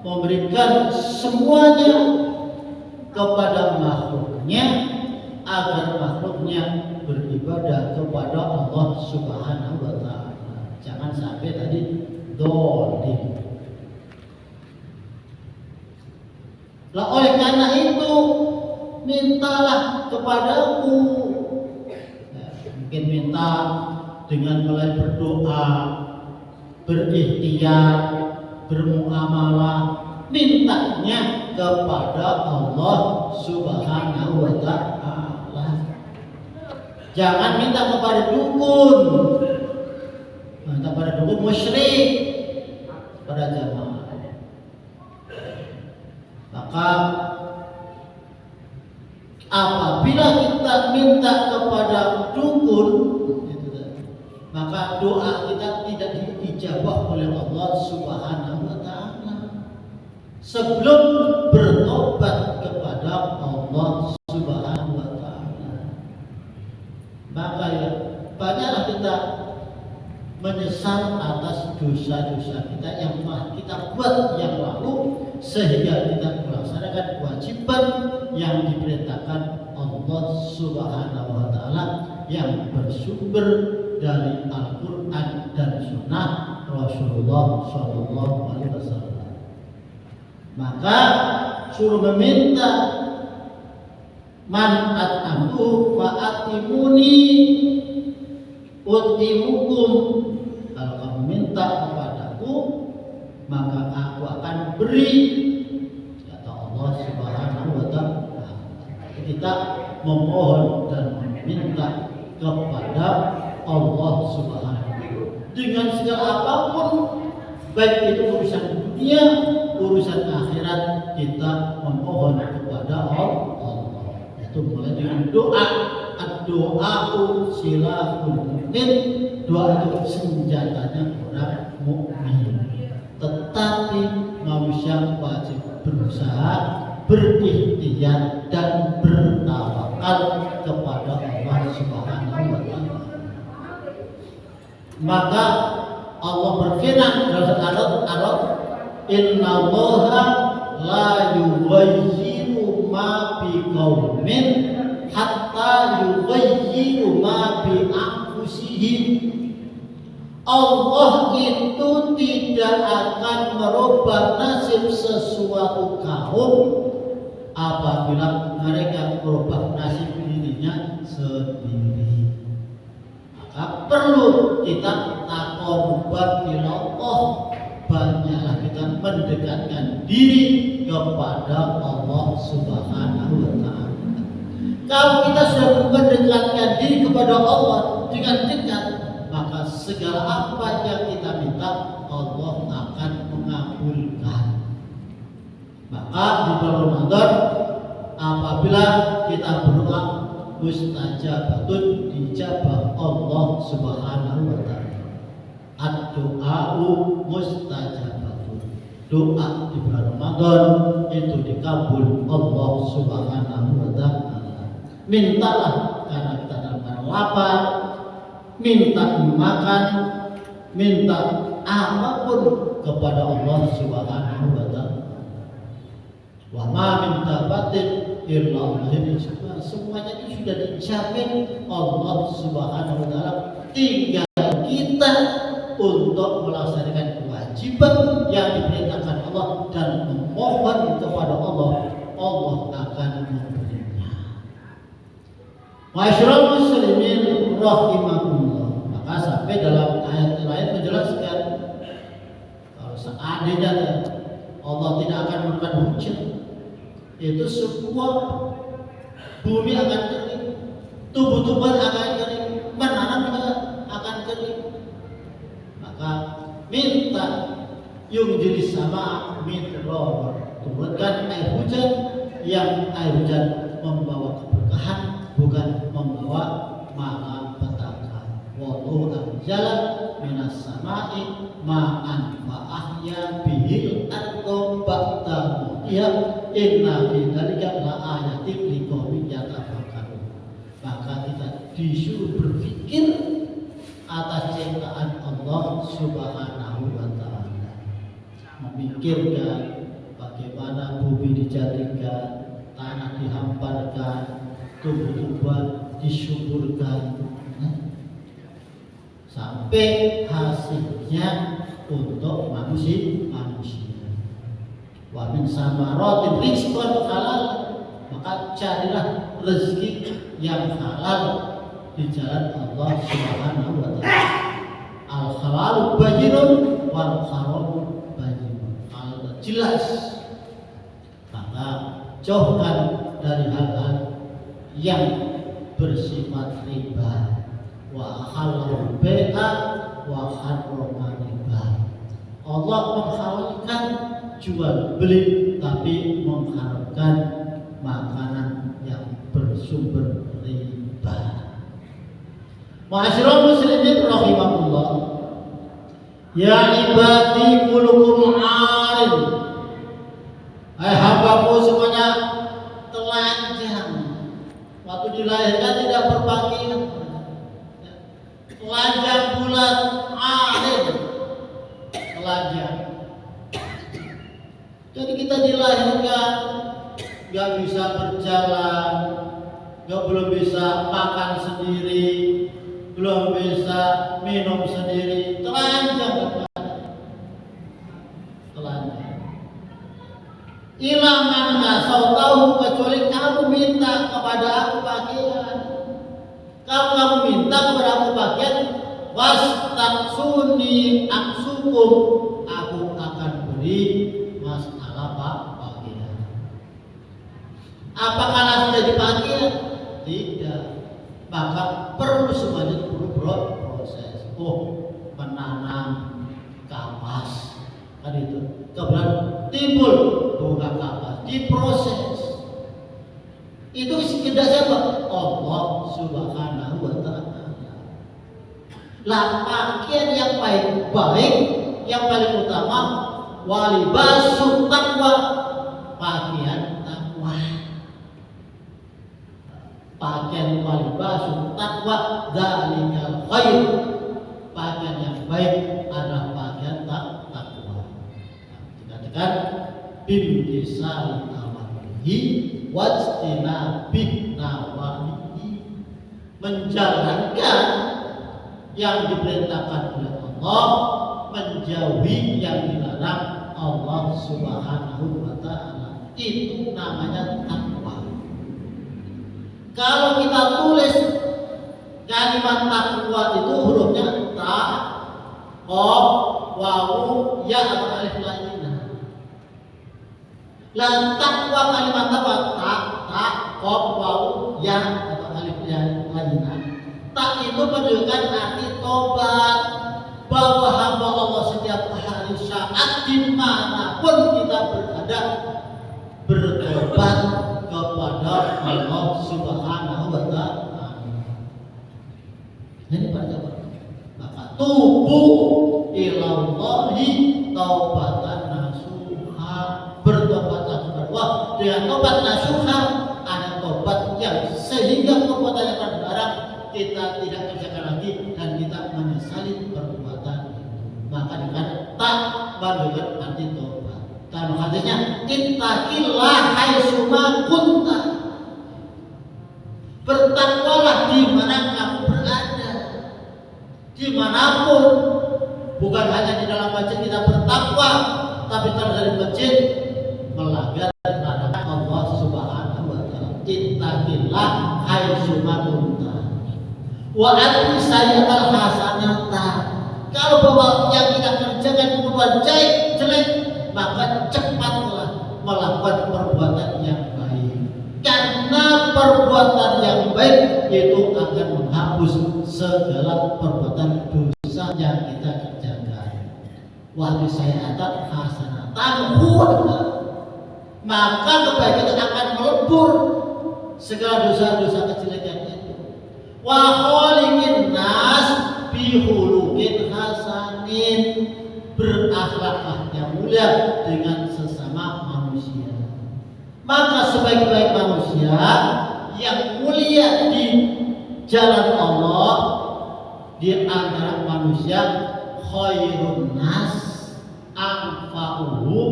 memberikan semuanya kepada makhluknya agar makhluknya beribadah kepada Allah Subhanahu wa ta'ala. Jangan sampai tadi dolim. Lah oleh karena itu mintalah kepadaku. Mungkin minta dengan mulai berdoa, berikhtiar, bermuamalah, mintanya kepada Allah Subhanahu wa ta'ala. Jangan minta kepada dukun. Minta kepada dukun musyrik, pada jamaah. Maka apabila kita minta kepada dukun, maka doa kita tidak diijabah oleh Allah Subhanahu wa ta'ala sebelum bertobat kepada Allah Subhanahu wa ta'ala. Maka ya banyaklah kita menyesal atas dosa-dosa kita yang telah kita buat yang lalu, sehingga kita melaksanakan kewajiban yang diperintahkan Allah Subhanahu wa ta'ala yang bersumber dari Al-Quran dan Sunnah Rasulullah Sallallahu Alaihi Wasallam. Maka suruh meminta man at'amtu fa'atimuni utimukum. Kalau kamu minta kepadaku, maka aku akan beri, kata Allah Subhanahu wa ta'ala. Kita memohon dan meminta kepada Allah Subhanahu dengan segala apapun, baik itu urusan dunia, urusan akhirat, kita memohon kepada Allah. Itu mulai dengan doa. Doa silahul mukmin, doa itu senjatanya orang mukmin. Tetapi manusia wajib berusaha, berikhtiar dan bertawakal kepada Allah Subhanahu wa ta'ala. Maka Allah berfirman dalam surat Innallaha la yughayyiru ma biqaumin hatta yughayyiru ma bi anfusihim. Allah itu tidak akan merubah nasib sesuatu kaum apabila mereka merubah nasib dirinya sendiri. Maka perlu kita taqarruban ilallah, banyaklah kita mendekatkan diri kepada Allah Subhanahu wa ta'ala. Kalau kita sudah mendekatkan diri kepada Allah dengan dekat, maka segala apa yang kita minta Allah akan mengabulkan. Maka di bulan Ramadan apabila kita berdoa, mustajabatun, dijabah Allah Subhanahu wa ta'ala. Ad-du'a'u mustajabatun. Doa di bulan Ramadan itu dikabul Allah Subhanahu wa ta'ala. Mintalah karena kita dalam lapar, minta makan, minta apapun kepada Allah Subhanahu wa ta'ala. Wa ma min dabatin illa semuanya itu sudah dijamin Allah Subhanahu wa ta'ala. Tinggal kita untuk melaksanakan kewajiban yang diperintahkan Allah dan memohon kepada Allah, Allah akan memberinya. Ma'asyiral muslimin rahimakumullah. Maka sampai dalam ayat lain menjelaskan kalau seandainya Allah tidak akan memberikan hujan, itu semua bumi akan kering, tumbuh-tumbuhan akan kering, menanam akan kering. Maka minta yung jadi sama mitror, turunkan air hujan yang air hujan membawa keberkahan, bukan membawa malapetaka. Wallahu anzala minas sama'i ma'an fa ahya bihil ardo ba'da mutiha inna fi dzalika la ayatin liqaumin yatafakkarun. Maka kita disuruh berpikir atas ciptaan Allah Subhanahu wa ta'ala. memikirkan bagaimana bumi dijadikan, tanah dihamparkan, tumbuh-tumbuhan disuburkan, sampai hasilnya untuk manusia. Wa min samaratin rizqan halal, maka carilah rezeki yang halal di jalan Allah Subhanahu wa taala. Al halalu bayyinun wal haramu bayyinun. Kalau jelas, maka jauhkan dari hal-hal yang bersifat riba. Wa halal bai'a wa harrama riba. Allah menghalalkan jual beli, tapi mengharamkan makanan yang bersumber riba. Ma'asyiral muslimin rahimakumullah. Ya ibadi kullukum 'arid. Hai hambaku semuanya telanjang. Waktu dilahirkan tidak berpakaian. Telanjang bulat, 'arid. Telanjang. Jadi kita dilahirkan gak bisa berjalan, belum bisa makan sendiri, belum bisa minum sendiri, telanjang. Ilaman ngasau tahu, kecuali kamu minta kepada aku pakaian. Kalau kamu minta kepada aku pakaian, wastaksuni aksukum, aku akan beri masalah pakaian. Apakah langsung jadi pakaian? Tidak. Maka perlu semuanya proses. Menanam kapas, kan itu. Kemudian timbul bunga kapas, diproses. Itu sekedar siapa? Allah Subhanahu wa taala. Lah pakaian yang baik, yang paling utama walibasu taqwa, pakaian takwa. Pakaian walibasu taqwa dzalikal khair. Pakaian yang baik adalah pakaian takwa. Dikatakan bimtisal awamihi wajtinabih nawahihi, menjalankan yang diperintahkan oleh Allah, menjauhi yang dilarang Allah Subhanahu wa taala. Itu namanya takwa. Kalau kita tulis kalimat takwa itu hurufnya ta, qaf, wawu, ya atau alif lainnya. Lan takwa kalimat apa? Ta, qaf, wawu, ya atau alif lainnya. Tak itu menunjukkan arti tobat, bahwa hamba Allah setiap hari saat dimanapun kita berada bertobat kepada Allah Subhanahu wa taala. Ini pada maka tubu ilallahi taubatan nasuha, bertobatlah kepada Allah dengan tobat nasuha, ada tobat yang sehingga perbuatan yang terlarang kita tidak kerjakan lagi dan kita menyesali perbuatan itu. Maka dengan tak menunjukkan arti tobat. Dan hadisnya ittaqillah haitsuma kunta, bertakwalah di mana kamu berada, dimanapun. Bukan hanya di dalam masjid kita bertakwa, tapi kalau dari masjid melanggar larangan Allah Subhanahu wa taala. Ittaqillah haitsuma kunta wa ati sayyatal hasanata. Kalau bahwa yang kita kerjakan perbuatan jelek, maka cepatlah melakukan perbuatan yang baik. Karena perbuatan yang baik itu akan menghapus segala perbuatan dosa yang kita kerjakan. Wa ati sayyatal hasanatan huwa, maka kebaikan akan melebur segala dosa-dosa kejelekan itu. Wa khaliqin nas bi khuluqin hasanin, berakhlaklah yang mulia dengan sesama manusia. Maka sebaik-baik manusia yang mulia di jalan Allah di antara manusia khairun nas anfa'uhum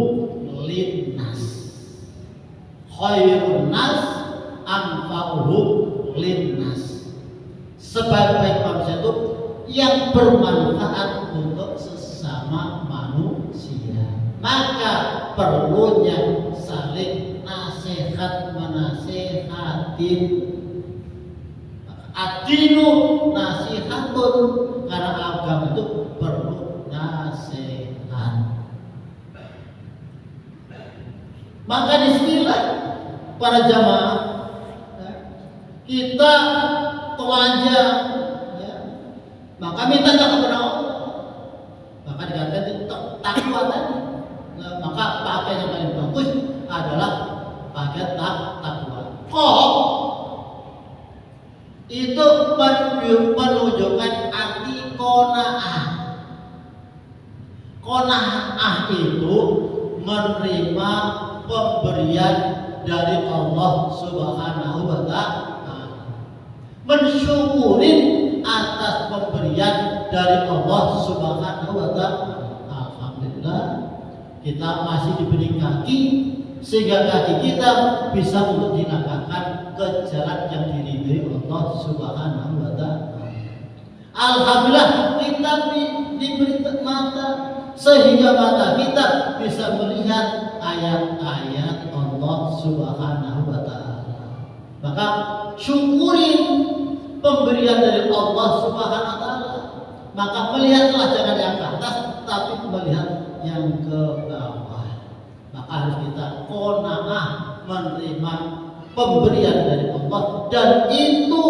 linnas. Khairun nas anfa'uhum linnas. Sebaik-baik manusia itu yang bermanfaat untuk sesama manusia. Maka perlunya saling nasihat menasihatin. Adinu nasihatun, karena agama itu perlu nasihat. Maka disinilah para jamaah kita telanjang, ya. Maka minta kepada Allah. Maka dikatakan takwa tadi. Nah, maka pakaian yang paling bagus adalah pakaian takwa. Kok itu menunjukkan arti qanaah. Qanaah itu menerima pemberian dari Allah Subhanahu wa Ta'ala, mensyukurin atas pemberian dari Allah Subhanahu wa Ta'ala. Alhamdulillah kita masih diberi kaki, sehingga kaki kita bisa untuk dilangkahkan ke jalan yang diridhoi Allah Subhanahu wa Ta'ala. Alhamdulillah kita diberi mata, sehingga mata kita bisa melihat ayat-ayat Allah Subhanahu wa Ta'ala. Maka syukurin pemberian dari Allah Subhanahu wa Ta'ala. Maka melihatlah jangan yang ke atas, tapi melihat yang ke bawah. Maka harus kita qanaah menerima pemberian dari Allah, dan itu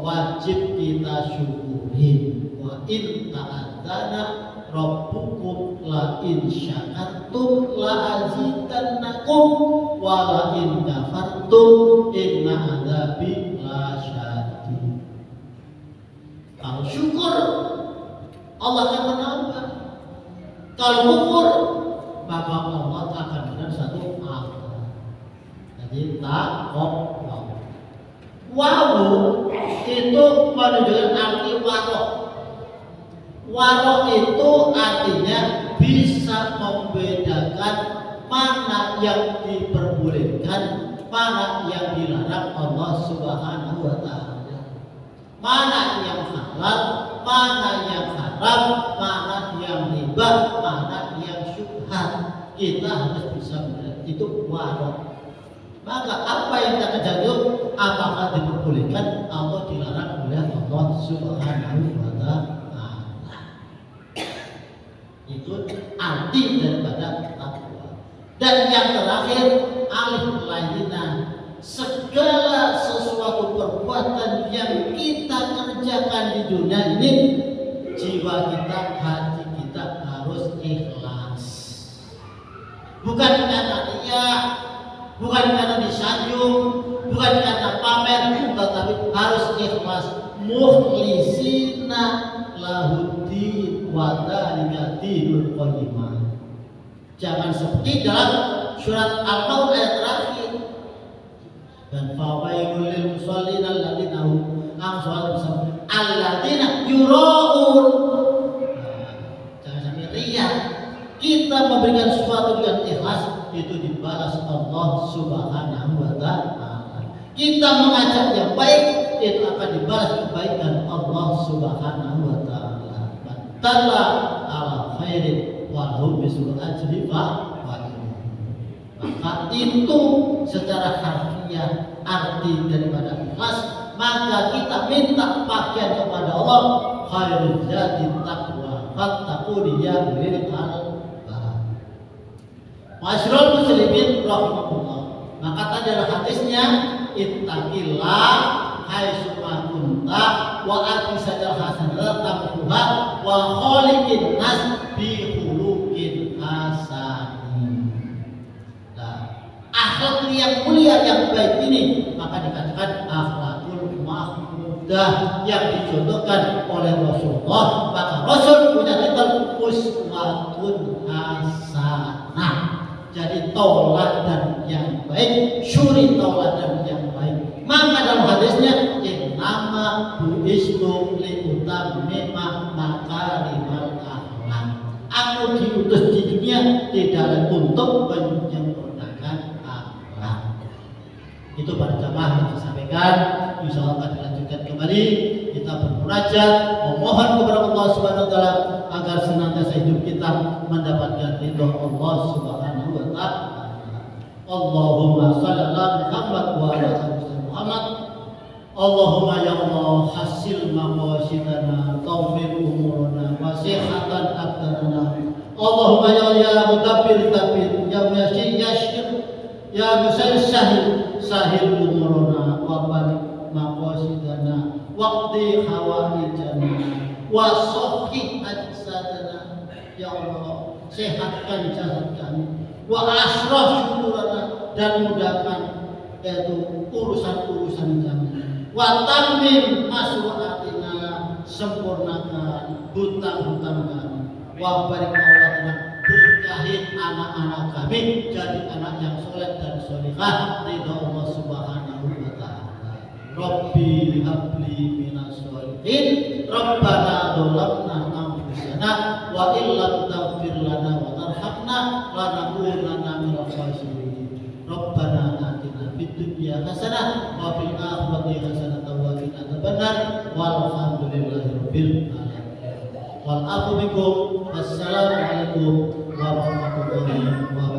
wajib kita syukurin. Wa in ta'adzana rabbukum la in syakartum la azidannakum wa la in kafartum inna adzabi lasyadid. Kalau syukur Allah akan menambah. Kalau kufur maka Allah akan memberikan satu azab. Jadi takwa. Wawu itu menunjukkan arti warok. Warok itu artinya bisa membedakan mana yang diperbolehkan, mana yang dilarang Allah Subhanahu wa Ta'ala, mana yang halal, mana yang haram, mana yang riba, mana yang syubhat. Kita harus bisa melihat itu warok. Maka apa yang kita kerjakan itu apakah diperbolehkan atau dilarang oleh Allah Subhanahu wa Ta'ala. Itu arti daripada takwa. Dan yang terakhir alif lainnya, segala sesuatu perbuatan yang kita kerjakan di dunia ini, jiwa kita, hati kita harus ikhlas. Bukan karena riya, bukan karena disanjung, bukan karena pamer, tetapi harus ikhlas. Mukhlisina lahuddin wa dzalika dinul qayyimah. Jangan seperti dalam surat Al-Maun ayat terakhir. Dan fawailul lil musallin alladzina hum an salatihim alladzina yura'un. Jangan sampai riya. Kita memberikan sesuatu dengan ikhlas, itu dibalas Allah Subhanahu wa Ta'ala. Kita mengajak yang baik, itu akan dibalas kebaikan Allah Subhanahu wa Ta'ala. Talla ala khairin wa hum bisul ajri wa maka itu secara harfiah arti daripada ikhlas. Maka kita minta pakaian kepada Allah, khairul zati taqwa fattaqu ya ulil albab. Masyarul muslimin rahimahullah. Maka tadi adalah hadisnya, ittaqillah haitsu ma kunta wa ati sajal hasanat tamhuha wa khaliqin nas bi khuluqin hasanin. Nah, akhlak yang mulia yang baik ini maka dikatakan akhlakul mahmudah yang dicontohkan oleh Rasulullah. Maka Rasul punya titel uswatun hasanah. Jadi tauladan yang baik, suri tauladan yang baik. Maka dalam hadisnya innama bu'istu li utammima makarimal akhlak. Aku diutus di dunia dunia, tidak untuk menyempurnakan akhlak. Itu para jamaah yang saya sampaikan. Insya Allah akan dilanjutkan kembali. Kita bermunajat, memohon kepada Allah Subhanahu Wa Taala agar senantiasa hidup kita mendapatkan ridho Allah Subhanahu Wa Taala. Allahumma shalli ala Muhammad wa ala ali Muhammad. Allahumma ya Allah hasil maqasidana tawfir umurana wasihatan abdana. Allahumma ya mudabbir tabbir ya muyassir yashir ya musahil sahil umurana wa barik maqasidana waqti hawaijana wa sahih ajsadana. Ya Allah, sehatkan jasad kami, wa asraf syukurana, dan mudahkan yaitu urusan-urusan kami, wa tamim masruatina, sempurnakan hutang-hutang kami, wa barik auladana, berkahi anak-anak kami jadi anak yang soleh dan solehah ridha Allah Subhanahu Wa Taala. Rabbi habli minas sholihin, Rabbana dzalamna anfusana wa illam taghfir lana wa tarhamna lanakunanna minal khasirin. Rabbana atina fid dunya hasanah wa fil akhirati hasanah wa qina adzabannar walhamdulillahi rabbil alamin. Wal afu bikum. Wassalamu alaikum warahmatullahi wabarakatuh.